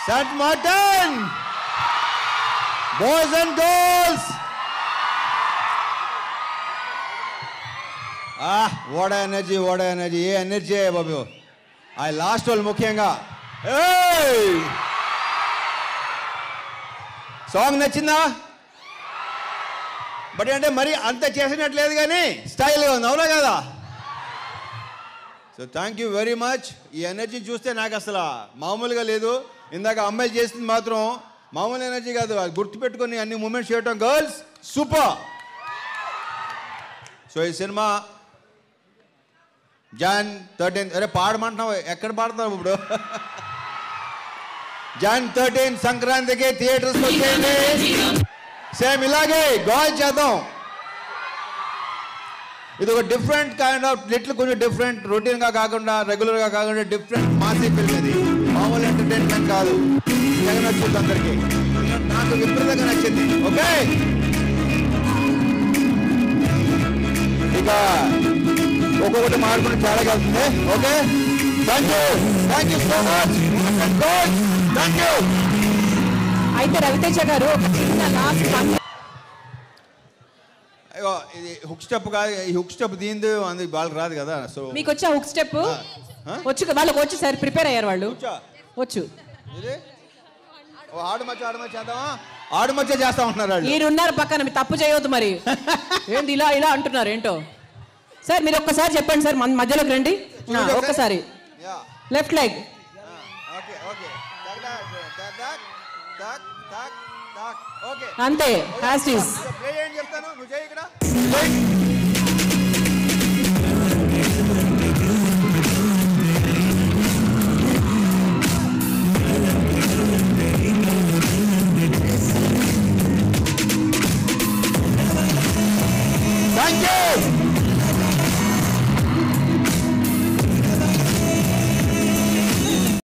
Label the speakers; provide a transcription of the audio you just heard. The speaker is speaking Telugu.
Speaker 1: St. Martin, boys and girls. What an energy, what an energy. Ye energy hai babu. I last all mukhyenga. Hey! Song nachinda? But ante mari anta chesinatledu gaani style ga undi avuna kada. So thank you very much. ఈ ఎనర్జీ చూస్తే నాకు అసలు మామూలుగా లేదు. ఇందాక అమ్మాయి చేసింది మాత్రం మామూలు ఎనర్జీ కాదు. అది గుర్తుపెట్టుకొని అన్ని మూమెంట్స్ చేయటం గర్ల్స్ సూపర్. సో ఈ సినిమా Jan 13th అరే పాడమంటున్నావు, ఎక్కడ పాడుతున్నావు ఇప్పుడు? Jan 13th సంక్రాంతికి థియేటర్స్ వచ్చేయండి. సేమ్ ఇలాగే గోల్ చేద్దాం. ఇది ఒక డిఫరెంట్ కైండ్ ఆఫ్ లిటిల్ కొంచెం డిఫరెంట్, రొటీన్గా కాకుండా రెగ్యులర్గా కాకుండా డిఫరెంట్ మాసీ ఫిల్మ్. ఇది మామూలు ఎంటర్టైన్మెంట్ కాదు. తెగ నచ్చింది అందరికీ, నాకు విపరీతంగా నచ్చింది. ఓకే, ఇక ఒక్కొక్కటి మార్పుని చాలా వెళ్తుంది. Okay, thank you so much. Thank you.
Speaker 2: అయితే రవితేజ గారు
Speaker 1: ఇది హుక్ స్టెప్ కాదు, ఈ హుక్ స్టెప్ దీంది అందుకు వాళ్ళకి రాదు కదా. సో
Speaker 2: మీకు వచ్చా హుక్ స్టెప్? వచ్చు, వాళ్ళకి వచ్చి సార్ ప్రిపేర్ అయ్యారు వాళ్ళు. వచ్చు.
Speaker 1: ఇది ఆడు మచ్చ చేద్దామా? ఆడు మచ్చ చేస్తా ఉంటున్నారు వాళ్ళు.
Speaker 2: మీరు ఉన్నారు పక్కన, మీరు తప్పు చేయవద్దు. మరి ఏంటి ఇలా ఇలా అంటున్నారు ఏంటో? సార్ మీరు ఒక్కసారి చెప్పండి సార్, మధ్యలోకి రండి ఒక్కసారి. Left leg. అంతే, యాజ్ ఇట్ ఈస్.
Speaker 1: చెప్తాను, నువ్వు చేయి ఇక్కడ. Thank you.